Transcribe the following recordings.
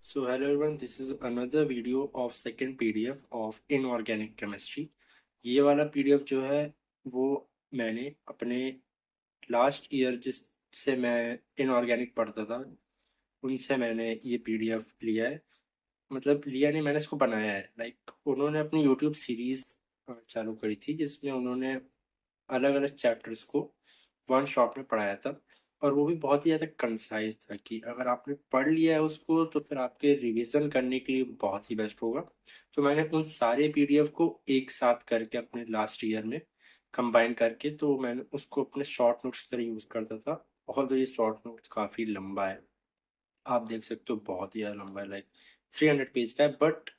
So hello everyone, this is another video of second PDF of inorganic chemistry. ये वाला PDF जो है वो मैंने अपने लास्ट ईयर जिससे मैं इनऑर्गेनिक पढ़ता था उनसे मैंने ये PDF लिया है। मतलब लिया नहीं, मैंने इसको बनाया है। उन्होंने अपनी यूट्यूब सीरीज चालू करी थी जिसमें उन्होंने अलग अलग चैप्टर्स को वन शॉट में पढ़ाया था। और वो भी बहुत ही ज़्यादा कंसाइज था कि अगर आपने पढ़ लिया है उसको तो फिर आपके रिवीजन करने के लिए बहुत ही बेस्ट होगा। तो मैंने उन सारे PDF को एक साथ करके अपने लास्ट ईयर में कंबाइन करके तो मैंने उसको अपने शॉर्ट नोट्स की तरह यूज़ करता था। और तो ये शॉर्ट नोट्स काफ़ी लंबा है, आप देख सकते हो, बहुत ही ज़्यादा लंबा है। 300 पेज का है। बट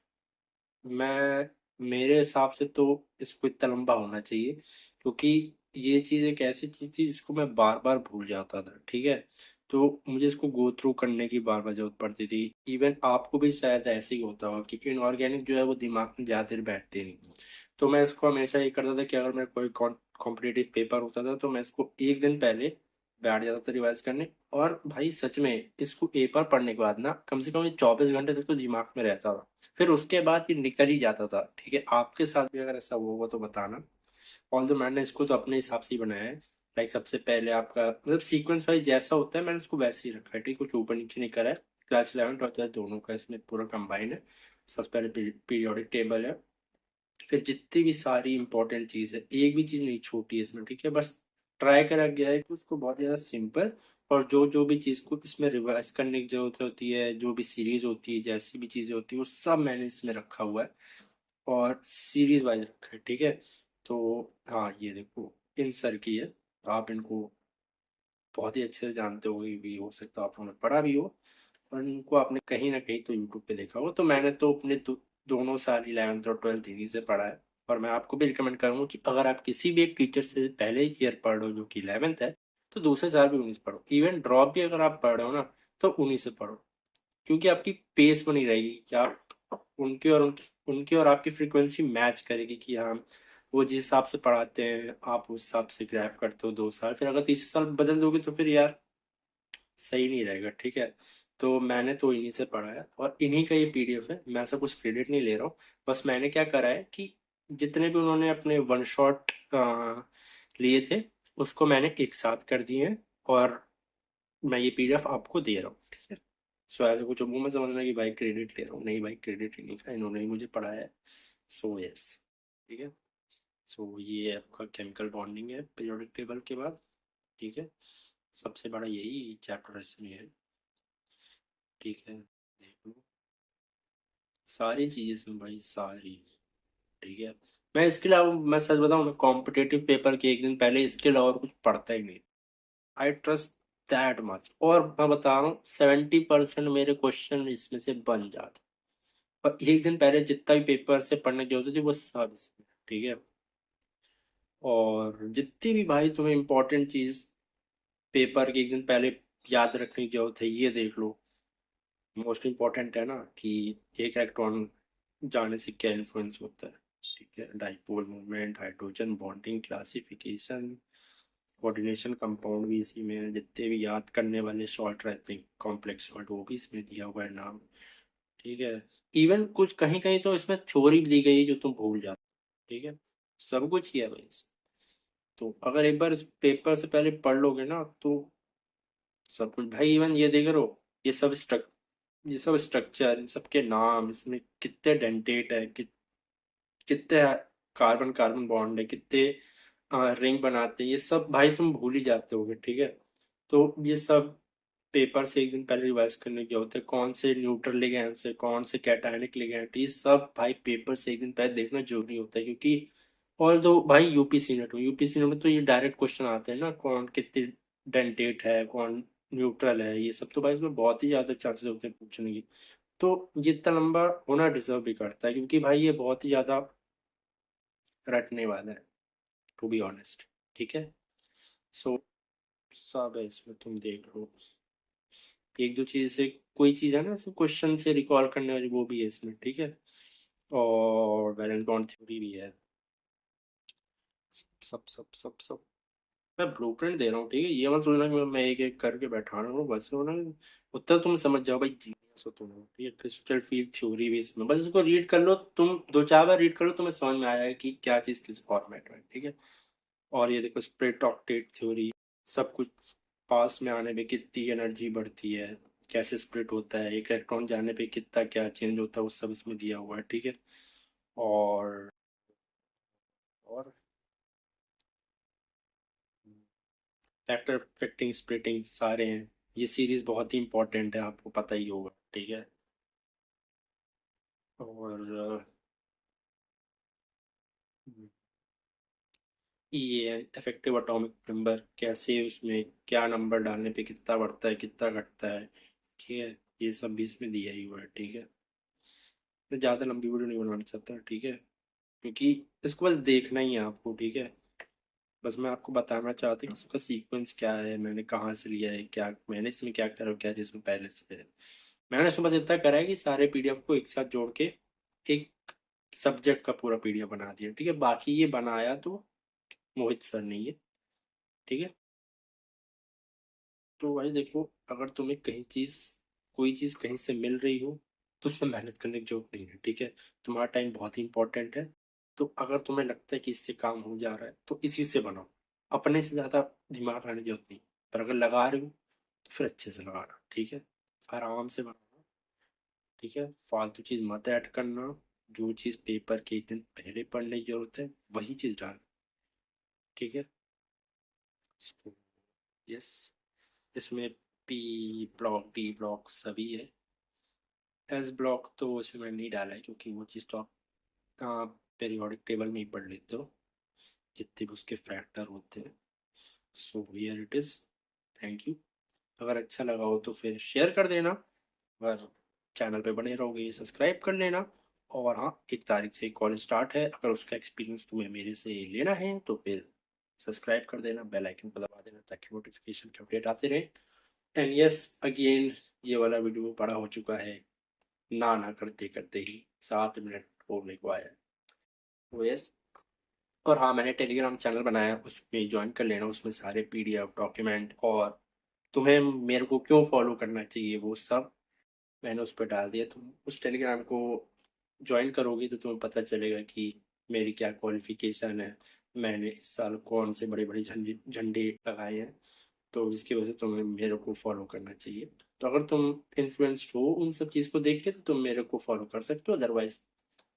मैं मेरे हिसाब से तो इसको इतना लंबा होना चाहिए, क्योंकि ये चीज़ एक ऐसी चीज़ थी जिसको मैं बार बार भूल जाता था। ठीक है, तो मुझे इसको गो थ्रू करने की बार बार जरूरत पड़ती थी। इवन आपको भी शायद ऐसे ही होता होगा कि इनऑर्गेनिक जो है वो दिमाग में ज़्यादा देर बैठती नहीं। तो मैं इसको हमेशा ये करता था कि अगर मेरा कोई कॉम्पिटिटिव पेपर होता था तो मैं इसको एक दिन पहले बैठ जाता था रिवाइज करने। और भाई सच में इसको एक बार पढ़ने के बाद ना कम से कम ये 24 घंटे तक तो दिमाग में रहता था। फिर उसके बाद ये निकल ही जाता था। ठीक है, आपके साथ भी अगर ऐसा हुआ तो बताना। ऑल दो मैंने इसको तो अपने हिसाब से ही बनाया है। सबसे पहले आपका मतलब सीक्वेंस वाइज जैसा होता है मैंने इसको वैसे ही रखा है। ठीक, कुछ ऊपर नीचे नहीं करा है। क्लास 11 और 12 दोनों का इसमें पूरा कंबाइन है। सबसे पहले पीरियोडिक टेबल है। फिर जितनी भी सारी इंपॉर्टेंट चीज़ है, एक भी चीज़ नहीं छोटी है इसमें। ठीक है, बस ट्राई करा गया है कि उसको बहुत ज़्यादा सिंपल और जो जो भी चीज़ को इसमें रिवाइज करने की जरूरत होती है, जो भी सीरीज होती है, जैसी भी चीज़ें होती है, वो सब मैंने इसमें रखा हुआ है और सीरीज वाइज रखा है। ठीक है, तो हाँ ये देखो इन सर की है। आप इनको बहुत ही अच्छे से जानते हो, भी हो सकता है आपने पढ़ा भी हो और इनको आपने कहीं ना कहीं तो यूट्यूब पे देखा हो। तो मैंने तो अपने दोनों साल 11th और 12th इन्हीं से पढ़ा है। और मैं आपको भी रिकमेंड करूंगा कि अगर आप किसी भी एक टीचर से पहले ईयर पढ़ रहे हो जो कि 11th है, तो दूसरे साल भी उन्हीं से पढ़ो। इवन ड्रॉप भी अगर आप पढ़ रहे हो ना तो उन्हीं से पढ़ो, क्योंकि आपकी पेस बनी रहेगी कि आप उनकी और आपकी फ्रीक्वेंसी मैच करेगी कि हाँ वो जिस हिसाब से पढ़ाते हैं आप उस हिसाब से ग्रैब करते हो 2 साल। फिर अगर तीसरे साल बदल दोगे तो फिर यार सही नहीं रहेगा। ठीक है, तो मैंने तो इन्हीं से पढ़ा है और इन्हीं का ये PDF है। मैं ऐसा कुछ क्रेडिट नहीं ले रहा हूँ। बस मैंने क्या करा है कि जितने भी उन्होंने अपने वन शॉट लिए थे उसको मैंने एक साथ कर दिए हैं और मैं ये PDF आपको दे रहा हूँ। ठीक है, सो ऐसा कुछ मुंह में समझना कि भाई क्रेडिट ले रहा हूँ, नहीं भाई क्रेडिट ही नहीं का, इन्होंने ही मुझे पढ़ाया है। सो यस, ठीक है। सो ये आपका केमिकल बॉन्डिंग है पीरियोडिक टेबल के बाद। ठीक है, सबसे बड़ा यही चैप्टर इसमें है। ठीक है, देख लो सारी चीजें इसमें भाई सारी। ठीक है, मैं इसके अलावा मैं सच बताऊं, मैं कॉम्पिटेटिव पेपर के एक दिन पहले इसके अलावा और कुछ पढ़ता ही नहीं। I trust that much. और मैं बता रहा हूँ 70% मेरे क्वेश्चन इसमें से बन जाते। और एक दिन पहले जितना भी पेपर से पढ़ने की होती थी वो सब इसमें। ठीक है, और जितनी भी भाई तुम्हें इंपॉर्टेंट चीज पेपर के एक दिन पहले याद रखने की जरूरत है ये देख लो। मोस्ट इम्पोर्टेंट है ना कि एक इलेक्ट्रॉन जाने से क्या इन्फ्लुएंस होता है। ठीक है, dipole movement, hydrogen bonding, classification, coordination, compound भी इसी में है। जितने भी याद करने वाले शॉर्ट रहते हैं कॉम्प्लेक्स शॉर्ट वो भी इसमें दिया हुआ है नाम। ठीक है, इवन कुछ कहीं कहीं तो इसमें थ्योरी भी दी गई है जो तुम भूल जाते हो। ठीक है, सब कुछ किया भाई इसमें। तो अगर एक बार इस पेपर से पहले पढ़ लोगे ना तो सब कुछ भाई। इवन ये देख रहे हो ये सब स्ट्रक्चर, इन सब के नाम, इसमें कितने डेंटेट है, कितने कार्बन कार्बन बॉन्ड है, कितने रिंग बनाते हैं, ये सब भाई तुम भूल ही जाते होगे। ठीक है, तो ये सब पेपर से एक दिन पहले रिवाइज करने की होते हैं। कौन से न्यूट्रल लिगैंड्स है, कौन से कैटायनिक लिगैंड, ये सब भाई पेपर से एक दिन पहले देखना जरूरी होता है। क्योंकि और दो भाई यूपीसी नेट में तो ये डायरेक्ट क्वेश्चन आते हैं ना, कौन कितने डेंटेट है, कौन न्यूट्रल है, ये सब तो भाई इसमें बहुत ही ज्यादा चांसेस होते हैं पूछने की। तो ये इतना लंबा होना डिजर्व भी करता है क्योंकि भाई ये बहुत ही ज्यादा रटने वाला है, टू बी ऑनेस्ट। ठीक है, सो सब है इसमें, तुम देख लो। एक दो चीज से कोई चीज है ना क्वेश्चन से रिकॉल करने वाली वो भी है इसमें। ठीक है, और वैलेंस बॉन्ड थ्योरी भी है। सब सब सब सब मैं ब्लूप्रिंट दे रहा हूँ। ठीक है, ये मत सोचना कि मैं एक एक करके बैठा रहा हूँ, बस हो ना। उतना तुम समझ जाओ भाई जी। सो तुम ये क्रिस्टल फील्ड थ्योरी भी इसमें, बस इसको रीड कर लो तुम, 2-4 बार रीड कर लो तुम्हें समझ में आएगा कि क्या चीज़ किस फॉर्मेट में, ठीक है। और ये देखो स्प्लिट ऑक्टेट थ्योरी, सब कुछ पास में आने पे कितनी एनर्जी बढ़ती है, कैसे स्प्लिट होता है, एक इलेक्ट्रॉन जाने पे कितना क्या चेंज होता है, वो सब इसमें दिया हुआ है, ठीक है। और फैक्टर अफेक्टिंग स्प्लिटिंग सारे हैं। ये सीरीज बहुत ही इंपॉर्टेंट है, आपको पता ही होगा, ठीक है। और ये इफेक्टिव एटॉमिक नंबर, कैसे उसमें क्या नंबर डालने पे कितना बढ़ता है कितना घटता है, ठीक है। ये सब भी इसमें दिया ही हुआ है, ठीक है। मैं ज़्यादा लंबी वीडियो नहीं बनाना चाहता, ठीक है, क्योंकि इसको बस देखना ही है आपको, ठीक है। बस मैं आपको बताना चाहता हूँ कि इसका सीक्वेंस क्या है, मैंने कहाँ से लिया है, क्या मैंने इसमें क्या करा, क्या चीज़ में पहले से है। मैंने इसमें बस इतना करा है कि सारे पीडीएफ को एक साथ जोड़ के एक सब्जेक्ट का पूरा पीडीएफ बना दिया, ठीक है। बाकी ये बनाया तो मोहित सर ने है, ठीक है। तो भाई देखो, अगर तुम्हें कहीं चीज़ कोई चीज़ कहीं से मिल रही हो तो उसमें मेहनत करने की जरूरत नहीं है, ठीक है। तुम्हारा टाइम बहुत ही इंपॉर्टेंट है। तो अगर तुम्हें लगता है कि इससे काम हो जा रहा है तो इसी से बनाओ, अपने से ज़्यादा दिमाग लगाने की जरूरत नहीं। पर अगर लगा रहे हो तो फिर अच्छे से लगाना, ठीक है। आराम से बनाना, ठीक है। फालतू चीज़ मत ऐड करना। जो चीज़ पेपर के एक दिन पहले पढ़ने की जरूरत है वही चीज़ डाल, ठीक है। यस, इसमें पी ब्लॉक डी ब्लॉक सभी है। एस ब्लॉक तो उसमें मैंने नहीं डाला है, क्योंकि वो चीज़ तो आप पीरियोडिक टेबल में ही पढ़ लेते हो, जितने भी उसके फैक्टर होते हैं। So here it is. Thank you. अगर अच्छा लगा हो तो फिर शेयर कर देना, अगर चैनल पे बने रहोगे सब्सक्राइब कर लेना। और हाँ, 1 तारीख से कॉलेज स्टार्ट है, अगर उसका एक्सपीरियंस तुम्हें मेरे से लेना है तो फिर सब्सक्राइब कर देना, बेल आइकन को दबा देना ताकि नोटिफिकेशन के अपडेट आते रहे। एंड यस, अगेन ये वाला वीडियो बड़ा हो चुका है, ना ना करते करते ही 7 मिनट होने को आया है। तो यस, और हाँ, मैंने टेलीग्राम चैनल बनाया, उसमें ज्वाइन कर लेना, उसमें सारे पीडीएफ डॉक्यूमेंट और तुम्हें मेरे को क्यों फॉलो करना चाहिए वो सब मैंने उस पर डाल दिया। तुम उस टेलीग्राम को ज्वाइन करोगी तो तुम्हें पता चलेगा कि मेरी क्या क्वालिफिकेशन है, मैंने इस साल कौन से बड़े बड़े झंडे झंडे लगाए हैं। तो जिसकी वजह से तुम्हें मेरे को फॉलो करना चाहिए। तो अगर तुम इन्फ्लुएंस्ड हो उन सब चीज़ को देख के तो तुम मेरे को फॉलो कर सकते हो, अदरवाइज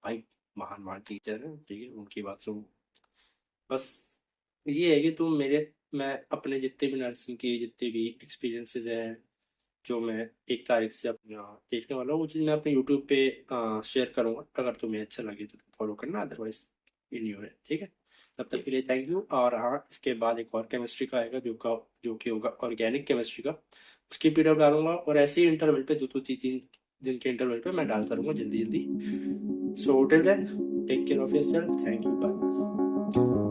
भाई महान महान टीचर है, ठीक है, उनकी बात सुनो। बस ये है कि तुम मेरे, मैं अपने जितने भी नर्सिंग के जितने भी एक्सपीरियंसेस हैं जो मैं 1 तारीख से अपने देखने वाला हूँ, वो चीज़ मैं अपने यूट्यूब पे शेयर करूँगा। अगर तुम्हें अच्छा लगे तो तुम फॉलो करना, अदरवाइज इन यू है, ठीक है। तब तक के लिए थैंक यू। और हाँ, इसके बाद एक और केमिस्ट्री का आएगा जो कि होगा ऑर्गेनिक केमिस्ट्री का, उसकी पीडीएफ डालूंगा। और ऐसे ही इंटरवल पे 2-3 दिन के इंटरवल पे मैं डालता रहूँगा जल्दी जल्दी। So till then, take care of yourself, thank you, bye.